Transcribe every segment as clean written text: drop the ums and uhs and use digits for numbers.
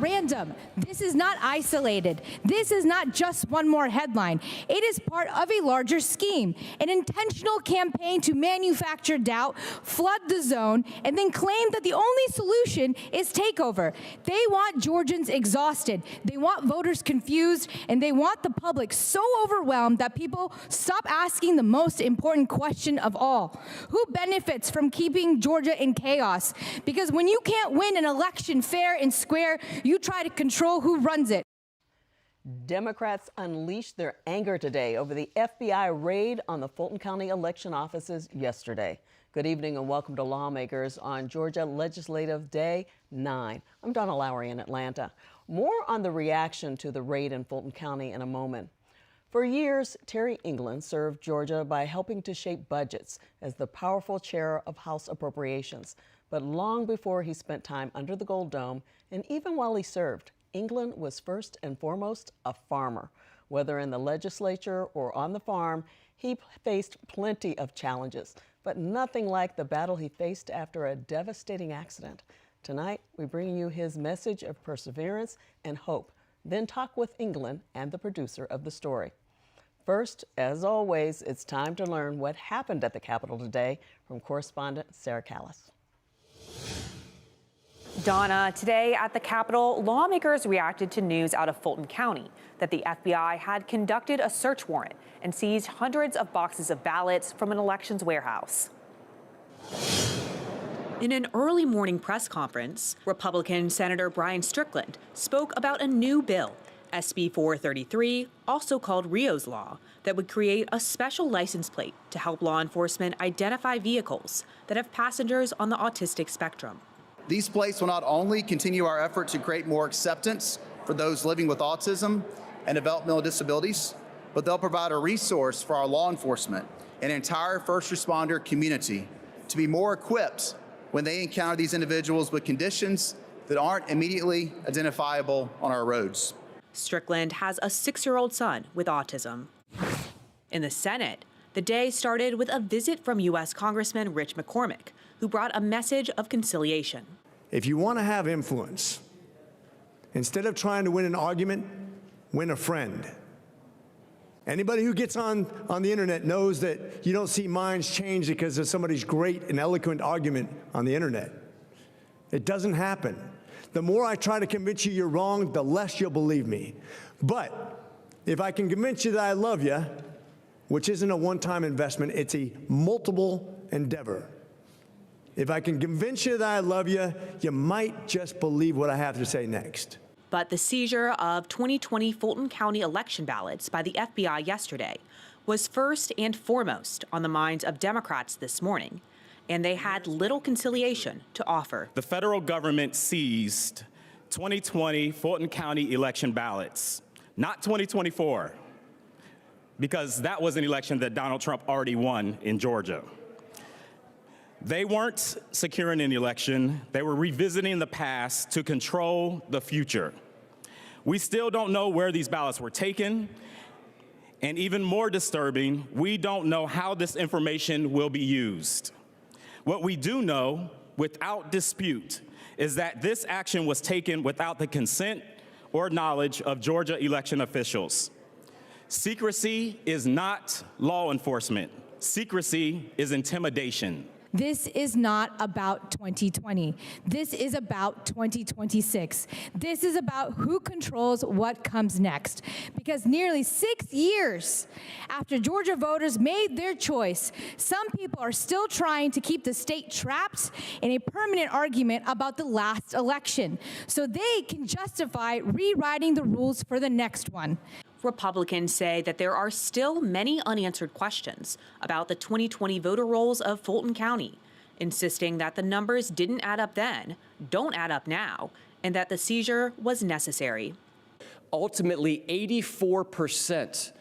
not random. This is not isolated. This is not just one more headline. It is part of a larger scheme, an intentional campaign to manufacture doubt, flood the zone, and then claim that the only solution is takeover. They want Georgians exhausted. They want voters confused, and they want the public so overwhelmed that people stop asking the most important question of all. Who benefits from keeping Georgia in chaos? Because when you can't win an election fair and square, you try to control who runs it. Democrats unleashed their anger today over the FBI raid on the Fulton County election offices yesterday. Good evening and welcome to Lawmakers on Georgia Legislative Day 9. I'm Donna Lowry in Atlanta. More on the reaction to the raid in Fulton County in a moment. For years, Terry England served Georgia by helping to shape budgets as the powerful chair of House Appropriations. But long before he spent time under the Gold Dome, and even while he served, England was first and foremost a farmer. Whether in the legislature or on the farm, he faced plenty of challenges, but nothing like the battle he faced after a devastating accident. Tonight, we bring you his message of perseverance and hope, then talk with England and the producer of the story. First, as always, it's time to learn what happened at the Capitol today from correspondent Sarah Callis. Donna, today at the Capitol, lawmakers reacted to news out of Fulton County that the FBI had conducted a search warrant and seized hundreds of boxes of ballots from an elections warehouse. In an early morning press conference, Republican Senator Brian Strickland spoke about a new bill, SB 433, also called Rio's Law, that would create a special license plate to help law enforcement identify vehicles that have passengers on the autistic spectrum. These plates will not only continue our effort to create more acceptance for those living with autism and developmental disabilities, but they'll provide a resource for our law enforcement and entire first responder community to be more equipped when they encounter these individuals with conditions that aren't immediately identifiable on our roads. Strickland has a 6-year-old son with autism. In the Senate, the day started with a visit from U.S. Congressman Rich McCormick, who brought a message of conciliation. If you want to have influence, instead of trying to win an argument, win a friend. Anybody who gets on the internet knows that you don't see minds change because of somebody's great and eloquent argument on the internet. It doesn't happen. The more I try to convince you you're wrong, the less you'll believe me. But if I can convince you that I love you, which isn't a one-time investment, it's a multiple endeavor. If I can convince you that I love you, you might just believe what I have to say next. But the seizure of 2020 Fulton County election ballots by the FBI yesterday was first and foremost on the minds of Democrats this morning, and they had little conciliation to offer. The federal government seized 2020 Fulton County election ballots, not 2024, because that was an election that Donald Trump already won in Georgia. They weren't securing an election. They were revisiting the past to control the future. We still don't know where these ballots were taken. And even more disturbing, we don't know how this information will be used. What we do know, without dispute, is that this action was taken without the consent or knowledge of Georgia election officials. Secrecy is not law enforcement. Secrecy is intimidation. This is not about 2020. This is about 2026. This is about who controls what comes next. Because nearly 6 years after Georgia voters made their choice, some people are still trying to keep the state trapped in a permanent argument about the last election, so they can justify rewriting the rules for the next one. Republicans say that there are still many unanswered questions about the 2020 voter rolls of Fulton County, insisting that the numbers didn't add up then, don't add up now, and that the seizure was necessary. Ultimately, 84%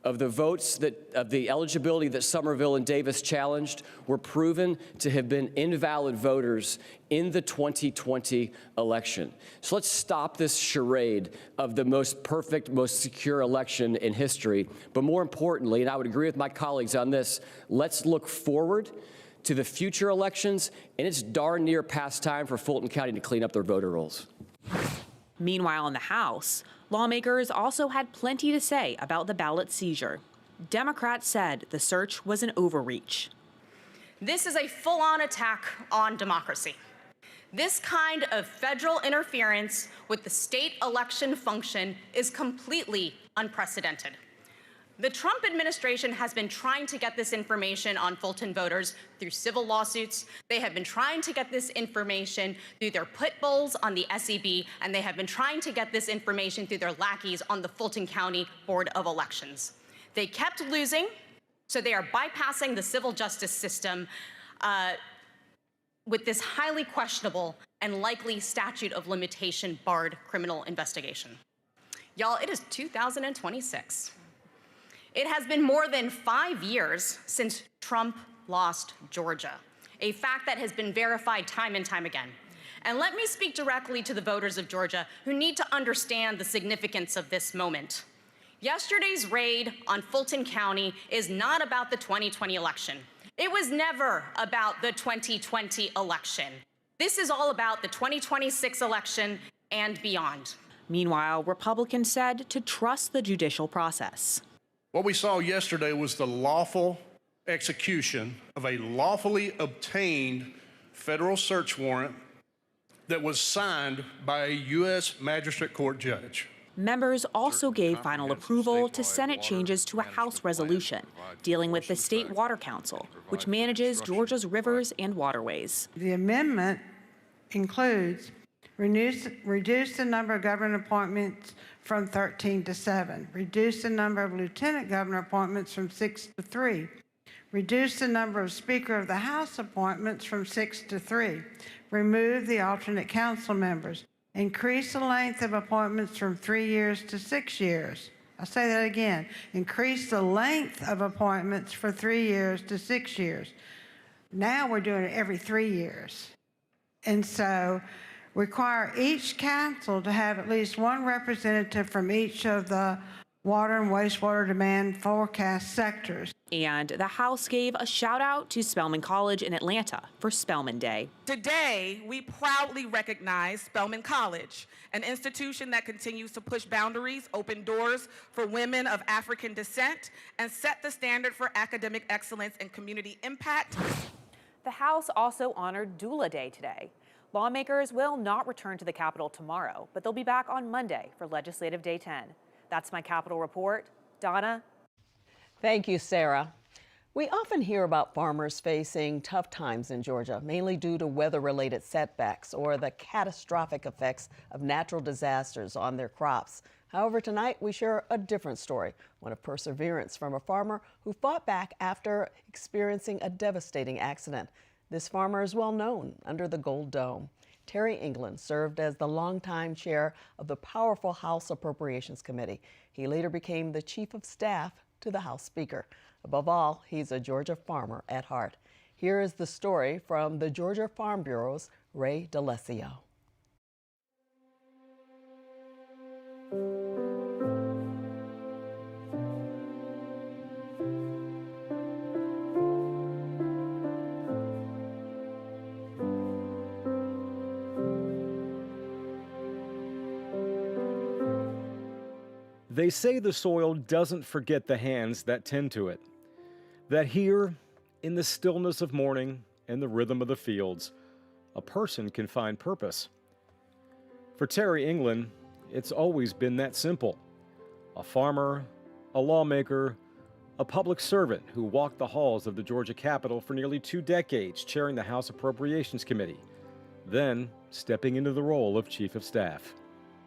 of the votes of the eligibility that Somerville and Davis challenged were proven to have been invalid voters in the 2020 election. So let's stop this charade of the most perfect, most secure election in history. But more importantly, and I would agree with my colleagues on this, let's look forward to the future elections, and it's darn near past time for Fulton County to clean up their voter rolls. Meanwhile, in the House, lawmakers also had plenty to say about the ballot seizure. Democrats said the search was an overreach. This is a full-on attack on democracy. This kind of federal interference with the state election function is completely unprecedented. The Trump administration has been trying to get this information on Fulton voters through civil lawsuits. They have been trying to get this information through their pit bulls on the SEB, and they have been trying to get this information through their lackeys on the Fulton County Board of Elections. They kept losing, so they are bypassing the civil justice system with this highly questionable and likely statute of limitation barred criminal investigation. Y'all, it is 2026. It has been more than 5 years since Trump lost Georgia, a fact that has been verified time and time again. And let me speak directly to the voters of Georgia who need to understand the significance of this moment. Yesterday's raid on Fulton County is not about the 2020 election. It was never about the 2020 election. This is all about the 2026 election and beyond. Meanwhile, Republicans said to trust the judicial process. What we saw yesterday was the lawful execution of a lawfully obtained federal search warrant that was signed by a U.S. Magistrate Court judge. Members also gave final approval to Senate changes to a House resolution dealing with the State Water Council, which manages Georgia's rivers and waterways. The amendment includes reduce the number of governor appointments from 13 to 7, reduce the number of lieutenant governor appointments from 6 to 3, reduce the number of Speaker of the House appointments from 6 to 3, remove the alternate council members, increase the length of appointments from 3 years to 6 years. I'll say that again. Increase the length of appointments for 3 years to 6 years. Now we're doing it every 3 years. And so require each council to have at least one representative from each of the water and wastewater demand forecast sectors. And the House gave a shout out to Spelman College in Atlanta for Spelman Day. Today, we proudly recognize Spelman College, an institution that continues to push boundaries, open doors for women of African descent, and set the standard for academic excellence and community impact. The House also honored Doula Day today. Lawmakers will not return to the Capitol tomorrow, but they'll be back on Monday for Legislative Day 10. That's my Capitol Report. Donna? Thank you, Sarah. We often hear about farmers facing tough times in Georgia, mainly due to weather-related setbacks or the catastrophic effects of natural disasters on their crops. However, tonight we share a different story, one of perseverance from a farmer who fought back after experiencing a devastating accident. This farmer is well known under the Gold Dome. Terry England served as the longtime chair of the powerful House Appropriations Committee. He later became the chief of staff to the House Speaker. Above all, he's a Georgia farmer at heart. Here is the story from the Georgia Farm Bureau's Ray DeLesio. They say the soil doesn't forget the hands that tend to it. That here, in the stillness of morning and the rhythm of the fields, a person can find purpose. For Terry England, it's always been that simple. A farmer, a lawmaker, a public servant who walked the halls of the Georgia Capitol for nearly 2 decades, chairing the House Appropriations Committee, then stepping into the role of Chief of Staff.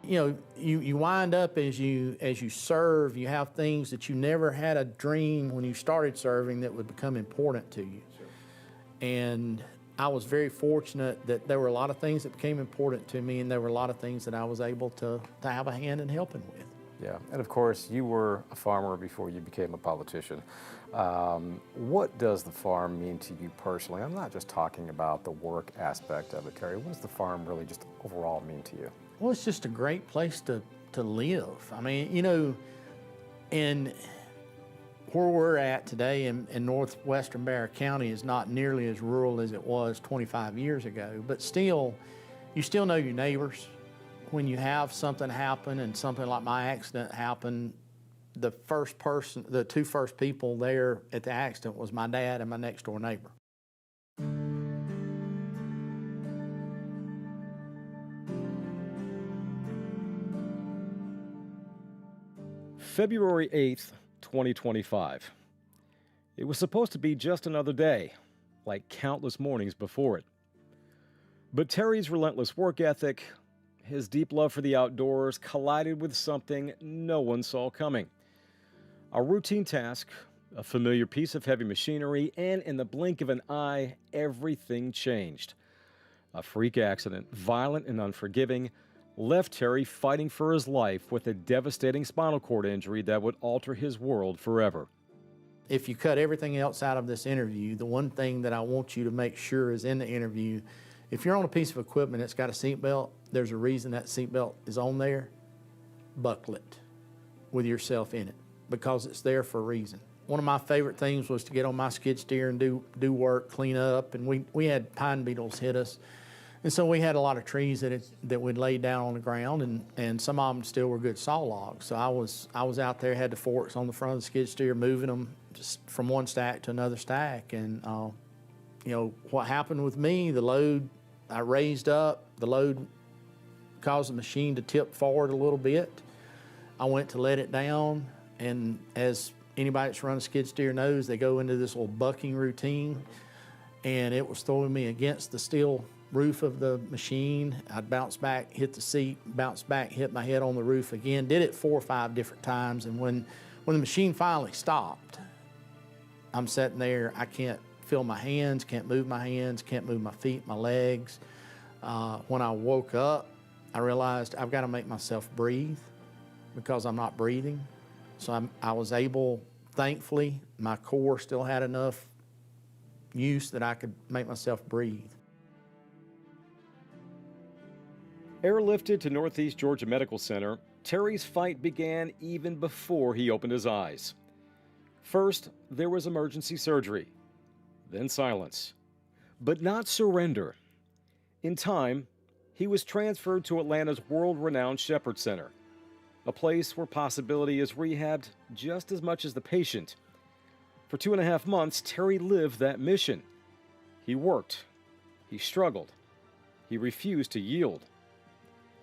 You know, you wind up as you serve, you have things that you never had a dream when you started serving that would become important to you. Sure. And I was very fortunate that there were a lot of things that became important to me, and there were a lot of things that I was able to have a hand in helping with. Yeah, and of course, you were a farmer before you became a politician. What does the farm mean to you personally? I'm not just talking about the work aspect of it, Terry. What does the farm really just overall mean to you? Well, it's just a great place to live. I mean, you know, and where we're at today in northwestern Barrow County is not nearly as rural as it was 25 years ago, but still, you still know your neighbors. when you have something happen and something like my accident happen, the two first people there at the accident was my dad and my next door neighbor. February 8th, 2025. It was supposed to be just another day, like countless mornings before it. But Terry's relentless work ethic, his deep love for the outdoors, collided with something no one saw coming. A routine task, a familiar piece of heavy machinery, and in the blink of an eye, everything changed. A freak accident, violent and unforgiving, left Terry fighting for his life with a devastating spinal cord injury that would alter his world forever. If you cut everything else out of this interview, the one thing that I want you to make sure is in the interview, if you're on a piece of equipment that's got a seatbelt, there's a reason that seatbelt is on there. Buckle it with yourself in it, because it's there for a reason. One of my favorite things was to get on my skid steer and do work, clean up, and we had pine beetles hit us. And so we had a lot of trees that we'd laid down on the ground, and some of them still were good saw logs. So I was out there, had the forks on the front of the skid steer, moving them just from one stack to another stack. And you know, what happened with me, the load, I raised up, the load caused the machine to tip forward a little bit. I went to let it down, and as anybody that's run a skid steer knows, they go into this little bucking routine, and it was throwing me against the steel roof of the machine. I'd bounce back, hit the seat, bounce back, hit my head on the roof again. Did it 4 or 5 different times, and when the machine finally stopped, I'm sitting there, I can't feel my hands, can't move my hands, can't move my feet, my legs. When I woke up, I realized I've got to make myself breathe because I'm not breathing. So I was able, thankfully, my core still had enough use that I could make myself breathe. Airlifted to Northeast Georgia Medical Center, Terry's fight began even before he opened his eyes. First, there was emergency surgery, then silence, but not surrender. In time, he was transferred to Atlanta's world-renowned Shepherd Center, a place where possibility is rehabbed just as much as the patient. For 2.5 months, Terry lived that mission. He worked, he struggled, he refused to yield.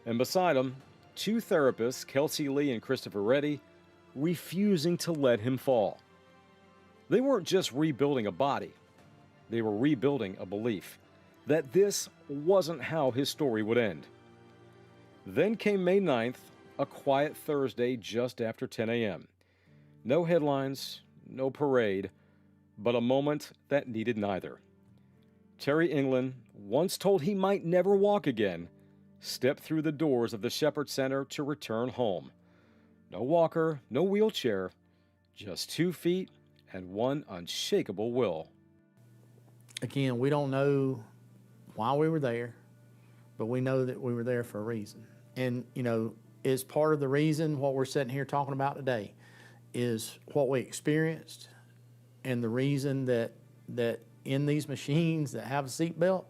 And beside him, 2 therapists, Kelsey Lee and Christopher Reddy, refusing to let him fall. They weren't just rebuilding a body, they were rebuilding a belief that this wasn't how his story would end. Then came May 9th, a quiet Thursday just after 10 a.m. No headlines, no parade, but a moment that needed neither. Terry England, once told he might never walk again, stepped through the doors of the Shepherd Center to return home. No walker, no wheelchair, just 2 feet and one unshakable will. Again, we don't know why we were there, but we know that we were there for a reason. And, you know, is part of the reason what we're sitting here talking about today is what we experienced and the reason that in these machines that have a seatbelt,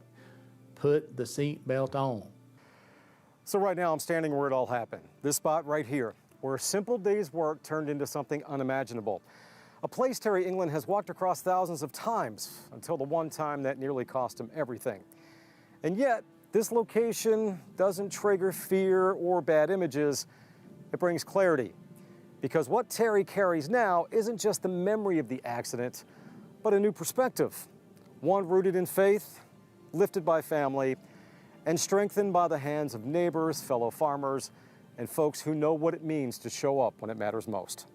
put the seatbelt on. So right now I'm standing where it all happened, this spot right here, where a simple day's work turned into something unimaginable. A place Terry England has walked across thousands of times until the one time that nearly cost him everything. And yet, this location doesn't trigger fear or bad images, it brings clarity. Because what Terry carries now isn't just the memory of the accident, but a new perspective. One rooted in faith, lifted by family, and strengthened by the hands of neighbors, fellow farmers, and folks who know what it means to show up when it matters most.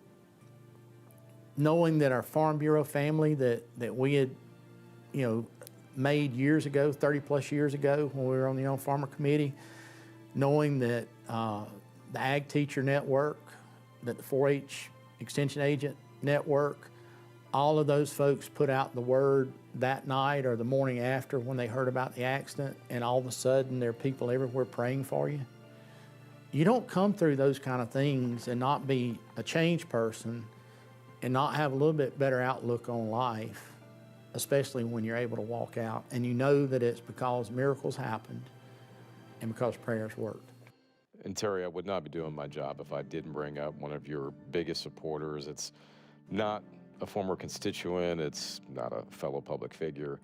Knowing that our Farm Bureau family that we had, you know, made years ago, 30 plus years ago when we were on the Young Farmer Committee, knowing that the Ag Teacher Network, that the 4-H Extension Agent Network, all of those folks put out the word that night or the morning after when they heard about the accident, and all of a sudden there are people everywhere praying for you. You don't come through those kind of things and not be a changed person and not have a little bit better outlook on life, especially when you're able to walk out and you know that it's because miracles happened and because prayers worked. And Terry, I would not be doing my job if I didn't bring up one of your biggest supporters. It's not a former constituent, it's not a fellow public figure.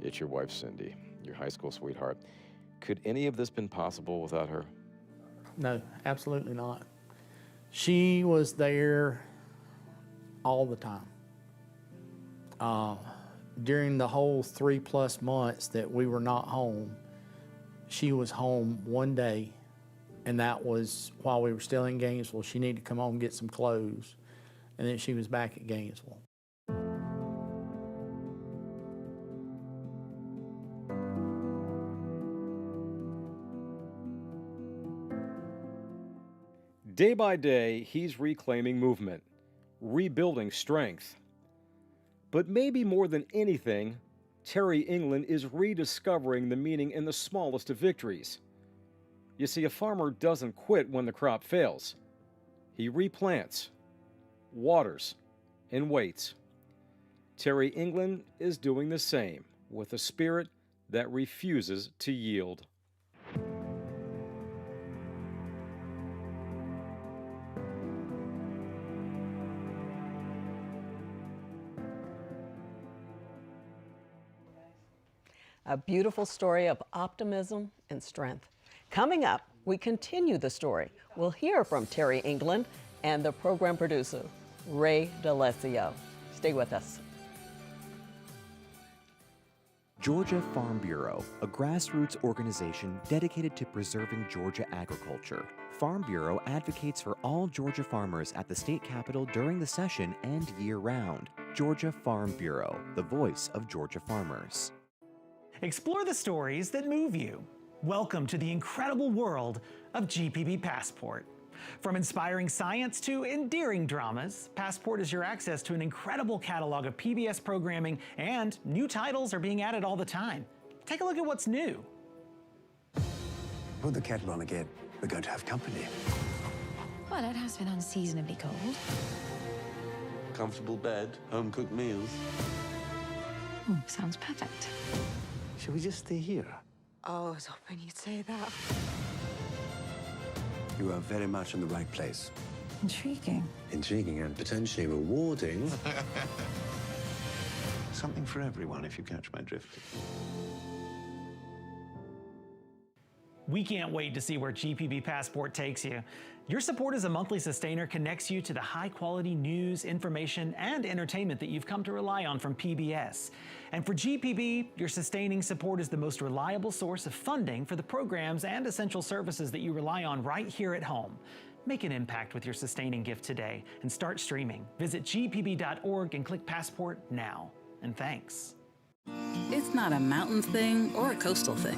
It's your wife, Cindy, your high school sweetheart. Could any of this been possible without her? No, absolutely not. She was there all the time. During the whole 3+ months that we were not home, she was home one day, and that was while we were still in Gainesville. She needed to come home and get some clothes, and then she was back at Gainesville. Day by day, he's reclaiming movement, rebuilding strength. But maybe more than anything, Terry England is rediscovering the meaning in the smallest of victories. You see, a farmer doesn't quit when the crop fails. He replants, waters, and waits. Terry England is doing the same with a spirit that refuses to yield. A beautiful story of optimism and strength. Coming up, we continue the story. We'll hear from Terry England and the program producer, Ray DeLesio. Stay with us. Georgia Farm Bureau, a grassroots organization dedicated to preserving Georgia agriculture. Farm Bureau advocates for all Georgia farmers at the state capitol during the session and year-round. Georgia Farm Bureau, the voice of Georgia farmers. Explore the stories that move you. Welcome to the incredible world of GPB Passport. From inspiring science to endearing dramas, Passport is your access to an incredible catalog of PBS programming, and new titles are being added all the time. Take a look at what's new. Put the kettle on again. We're going to have company. Well, it has been unseasonably cold. Comfortable bed, home-cooked meals. Ooh, sounds perfect. Shall we just stay here? Oh, I was hoping you'd say that. You are very much in the right place. Intriguing. Intriguing and potentially rewarding. Something for everyone, if you catch my drift. We can't wait to see where GPB Passport takes you. Your support as a monthly sustainer connects you to the high-quality news, information, and entertainment that you've come to rely on from PBS. And for GPB, your sustaining support is the most reliable source of funding for the programs and essential services that you rely on right here at home. Make an impact with your sustaining gift today and start streaming. Visit gpb.org and click Passport now. And thanks. It's not a mountains thing or a coastal thing.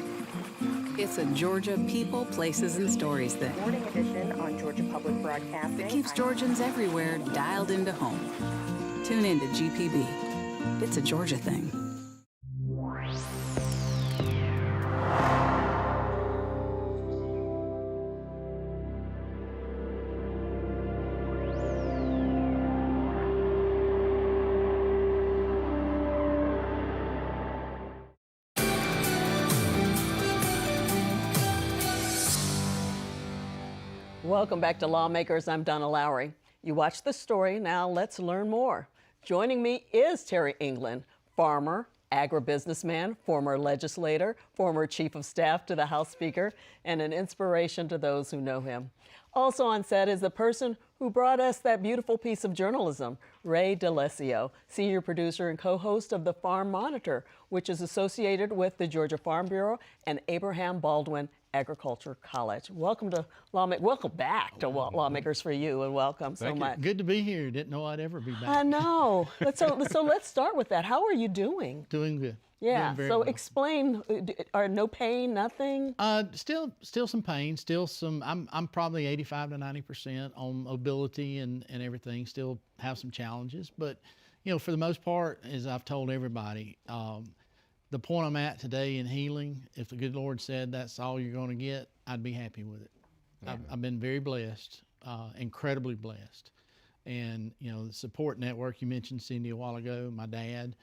It's a Georgia people, places, and stories thing. Morning edition on Georgia Public Broadcasting. It keeps Georgians everywhere dialed into home. Tune in to GPB. It's a Georgia thing. Welcome back to Lawmakers. I'm Donna Lowry. You watched the story, now let's learn more. Joining me is Terry England, farmer, agribusinessman, former legislator, former chief of staff to the House Speaker, and an inspiration to those who know him. Also on set is the person who brought us that beautiful piece of journalism, Ray DeLesio, senior producer and co-host of the Farm Monitor, which is associated with the Georgia Farm Bureau and Abraham Baldwin Agriculture College. Welcome to welcome back to Lawmakers for You, and welcome so much. Good to be here. Didn't know I'd ever be back. I know. So let's start with that. How are you doing? Doing good. Yeah. Doing So well. explain. Are no pain, nothing? Still some pain. Still some. I'm probably 85 to 90% on mobility and everything. Still have some challenges, but for the most part, as I've told everybody, the point I'm at today in healing, if the good Lord said that's all you're going to get, I'd be happy with it. Yeah. I've been very blessed, incredibly blessed. And, the support network, you mentioned Cindy a while ago, my dad,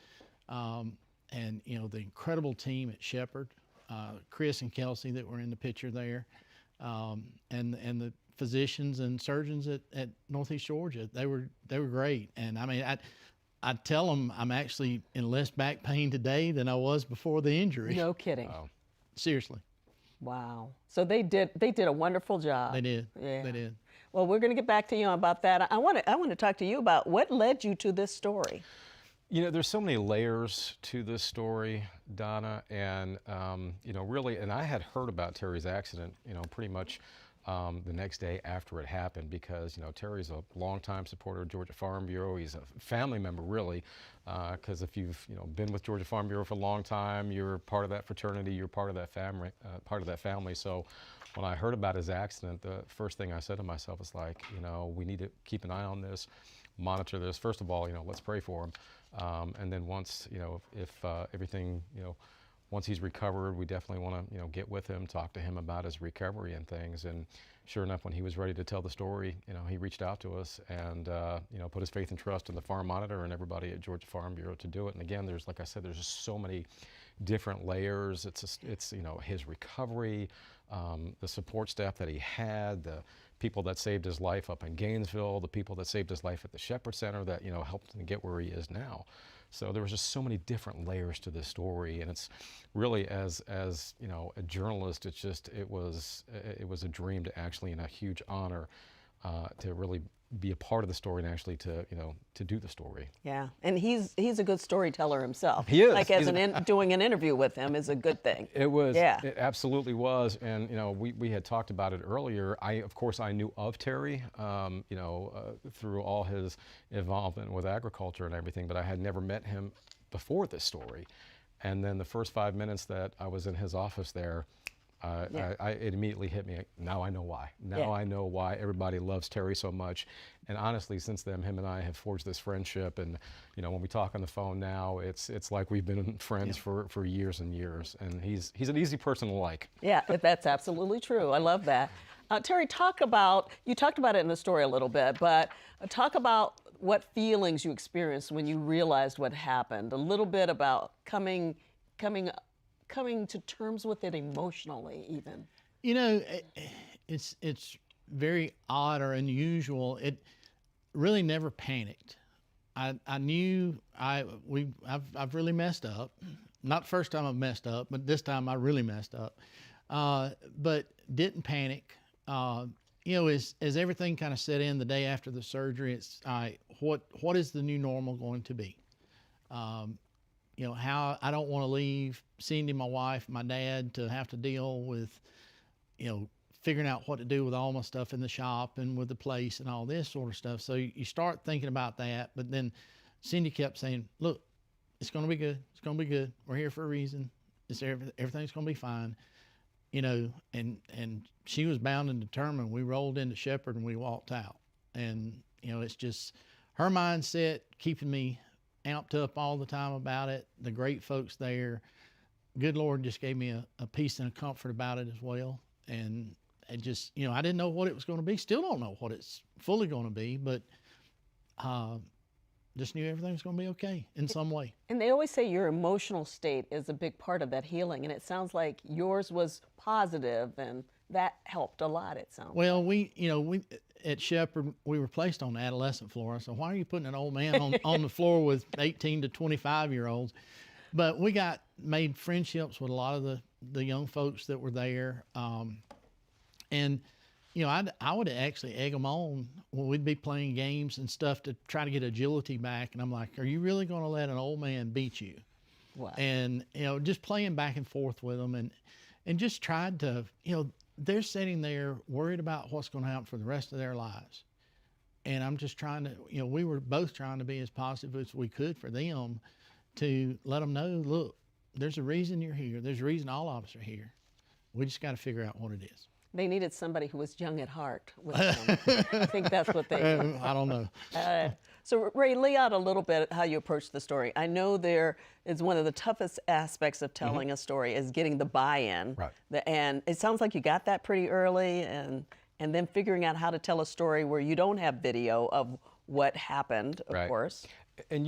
and, the incredible team at Shepherd, Chris and Kelsey that were in the picture there. and the physicians and surgeons at Northeast Georgia. They were great. And I mean, I tell them I'm actually in less back pain today than I was before the injury. No kidding. Seriously. Wow. So they did a wonderful job. They did. Yeah. They did. Well, we're going to get back to you about that. I want to talk to you about what led you to this story. You know, there's so many layers to this story, Donna, and really, and I had heard about Terry's accident, pretty much the next day after it happened, because Terry's a longtime supporter of Georgia Farm Bureau. He's a family member, really, because if you've been with Georgia Farm Bureau for a long time, you're part of that fraternity, you're part of that family. So when I heard about his accident, the first thing I said to myself was like, we need to keep an eye on this, monitor this. First of all, let's pray for him, and then once if everything once he's recovered, we definitely want to, get with him, talk to him about his recovery and things. And sure enough, when he was ready to tell the story, he reached out to us and, put his faith and trust in the Farm Monitor and everybody at Georgia Farm Bureau to do it. And again, like I said, there's just so many different layers. It's his recovery, the support staff that he had, the people that saved his life up in Gainesville, the people that saved his life at the Shepherd Center that, helped him get where he is now. So there was just so many different layers to this story, and it's really, as a journalist, it was a dream to actually, and a huge honor to really be a part of the story and actually to do the story. Yeah, and he's a good storyteller himself. He is. Like doing an interview with him is a good thing. It was. Yeah. It absolutely was, and we had talked about it earlier. Of course I knew of Terry, through all his involvement with agriculture and everything, but I had never met him before this story. And then the first 5 minutes that I was in his office there, it immediately hit me. Now I know why. Now I know why everybody loves Terry so much. And honestly, since then, him and I have forged this friendship. And when we talk on the phone now, it's like we've been friends for years and years. And he's an easy person to like. Yeah, that's absolutely true. I love that. Terry, you talked about it in the story a little bit, but talk about what feelings you experienced when you realized what happened. A little bit about coming to terms with it emotionally, even. It's very odd or unusual. It really never panicked. I knew I've really messed up. Not the first time I've messed up, but this time I really messed up. But didn't panic. As everything kind of set in the day after the surgery, it's what is the new normal going to be? How I don't want to leave Cindy, my wife, my dad, to have to deal with, figuring out what to do with all my stuff in the shop and with the place and all this sort of stuff. So you start thinking about that, but then Cindy kept saying, look, it's going to be good. It's going to be good. We're here for a reason. Everything's going to be fine. And she was bound and determined. We rolled into Shepherd and we walked out. And, it's just her mindset keeping me amped up all the time about it. The great folks there. Good Lord just gave me a peace and a comfort about it as well. And it just, I didn't know what it was going to be. Still don't know what it's fully going to be, but just knew everything was going to be okay in some way. And they always say your emotional state is a big part of that healing, and it sounds like yours was positive, and that helped a lot, it sounds well, we at Shepherd, we were placed on the adolescent floor. So why are you putting an old man on the floor with 18 to 25-year-olds? But we made friendships with a lot of the young folks that were there. And I would actually egg them on when we'd be playing games and stuff to try to get agility back. And I'm like, are you really going to let an old man beat you? Wow. And, just playing back and forth with them and just tried to, they're sitting there worried about what's going to happen for the rest of their lives. And I'm just trying to, we were both trying to be as positive as we could for them to let them know, look, there's a reason you're here. There's a reason all of us are here. We just got to figure out what it is. They needed somebody who was young at heart with them. I think that's what they did. I don't know. So Ray, lay out a little bit how you approach the story. I know there is one of the toughest aspects of telling a story is getting the buy-in. Right. And it sounds like you got that pretty early, and then figuring out how to tell a story where you don't have video of what happened, of course. And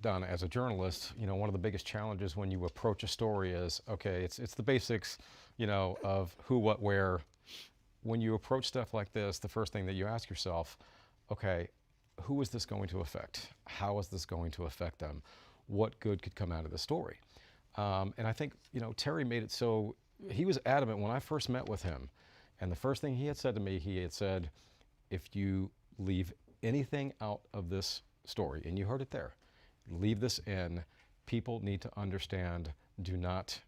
Donna, as a journalist, one of the biggest challenges when you approach a story is, okay, it's the basics, of who, what, where, when you approach stuff like this, the first thing that you ask yourself, okay, who is this going to affect? How is this going to affect them? What good could come out of the story? And I think, Terry made it so, he was adamant when I first met with him. And the first thing he had said to me, he had said, if you leave anything out of this story, and you heard it there, leave this in, people need to understand, do not,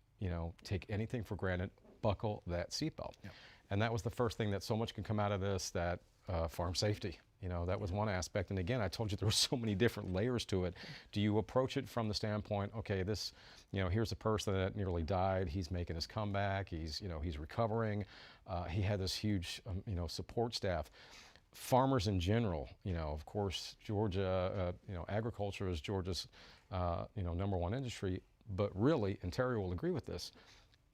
take anything for granted, buckle that seatbelt. Yep. And that was the first thing that so much can come out of this, that farm safety. That was one aspect. And again, I told you there were so many different layers to it. Do you approach it from the standpoint, okay, this, here's a person that nearly died. He's making his comeback. He's recovering. He had this huge, support staff. Farmers in general, of course, Georgia, agriculture is Georgia's, #1 industry. But really, and Terry will agree with this,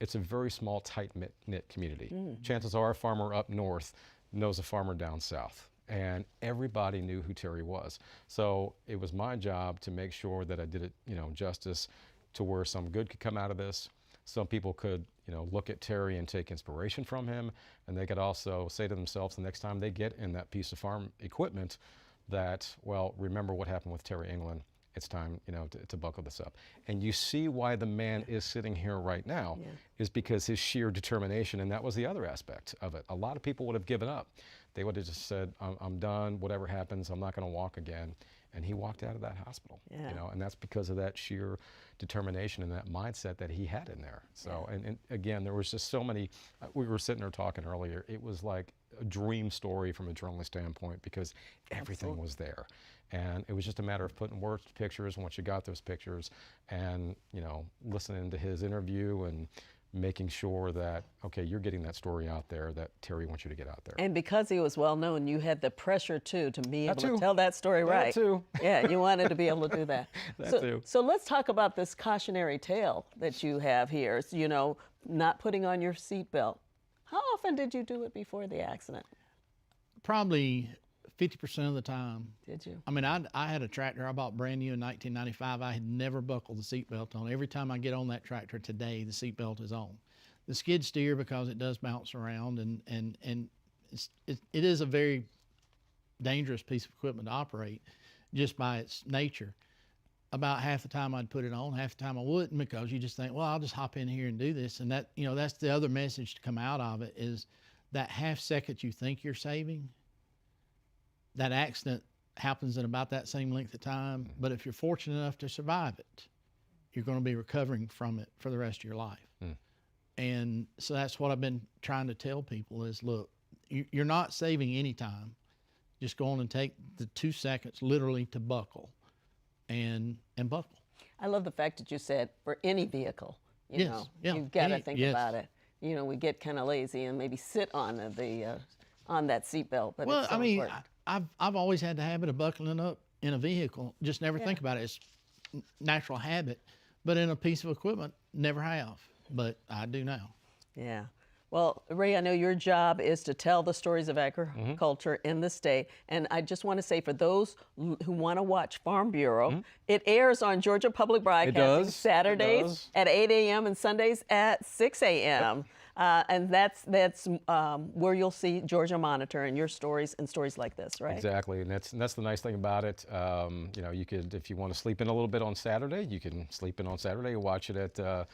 it's a very small, tight-knit community. Chances are a farmer up north knows a farmer down south. And everybody knew who Terry was. So it was my job to make sure that I did it, justice to where some good could come out of this. Some people could, look at Terry and take inspiration from him, and they could also say to themselves the next time they get in that piece of farm equipment that, well, remember what happened with Terry England. It's time, to buckle this up. And you see why the man is sitting here right now is because his sheer determination, and that was the other aspect of it. A lot of people would have given up. They would have just said, I'm done, whatever happens, I'm not gonna walk again. And he walked out of that hospital, and that's because of that sheer determination and that mindset that he had in there. So, and again, there was just so many, we were sitting there talking earlier, it was like a dream story from a journalist standpoint because everything was there. And it was just a matter of putting words to pictures, and once you got those pictures and, listening to his interview and making sure that, okay, you're getting that story out there that Terry wants you to get out there. And because he was well known, you had the pressure too to be able to tell that story right. That too. Yeah, you wanted to be able to do that. That too. So let's talk about this cautionary tale that you have here. So, not putting on your seatbelt. How often did you do it before the accident? Probably 50% of the time. Did you? I mean, I had a tractor I bought brand new in 1995. I had never buckled the seatbelt on. Every time I get on that tractor today, the seatbelt is on. The skid steer, because it does bounce around, and it is a very dangerous piece of equipment to operate just by its nature. About half the time I'd put it on, half the time I wouldn't, because you just think, well, I'll just hop in here and do this. And that, that's the other message to come out of it, is that half second you think you're saving, that accident happens in about that same length of time. But if you're fortunate enough to survive it, you're going to be recovering from it for the rest of your life. And so that's what I've been trying to tell people is, look, you're not saving any time. Just go on and take the 2 seconds literally to buckle and buckle. I love the fact that you said for any vehicle, you know, you've got to think about it. We get kind of lazy and maybe sit on the on that seatbelt, but it's so important. I've always had the habit of buckling up in a vehicle, just never think about it. It's natural habit, but in a piece of equipment, never have, but I do now. Yeah. Well, Ray, I know your job is to tell the stories of agriculture in the state, and I just want to say for those who want to watch Farm Bureau, it airs on Georgia Public Broadcasting Saturdays at 8 a.m. and Sundays at 6 a.m. And that's where you'll see Georgia Monitor and your stories and stories like this, right? Exactly, and that's the nice thing about it. You could, if you want to sleep in a little bit on Saturday, you can sleep in on Saturday and watch it at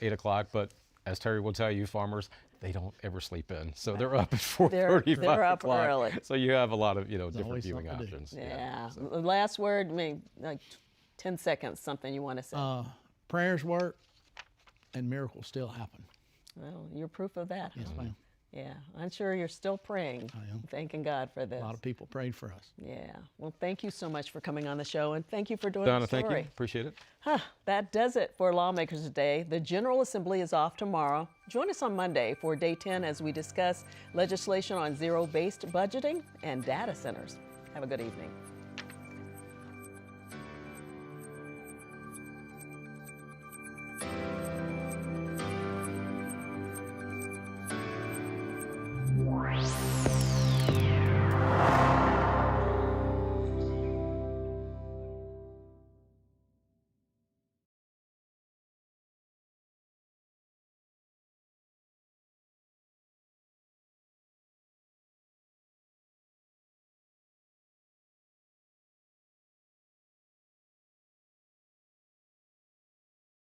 8 o'clock. But as Terry will tell you, farmers, they don't ever sleep in, so they're up at 4:30, 5 They're up o'clock. early. So you have a lot of different viewing something to do. options. Yeah. Last word, maybe like 10 seconds. Something you want to say? Prayers work, and miracles still happen. Well, you're proof of that. Yes, ma'am. Yeah, I'm sure you're still praying. I am. Thanking God for this. A lot of people prayed for us. Yeah. Well, thank you so much for coming on the show, and thank you for doing Donna, the story. thank you. Appreciate it. That does it for Lawmakers Today. The General Assembly is off tomorrow. Join us on Monday for Day 10 as we discuss legislation on zero-based budgeting and data centers. Have a good evening.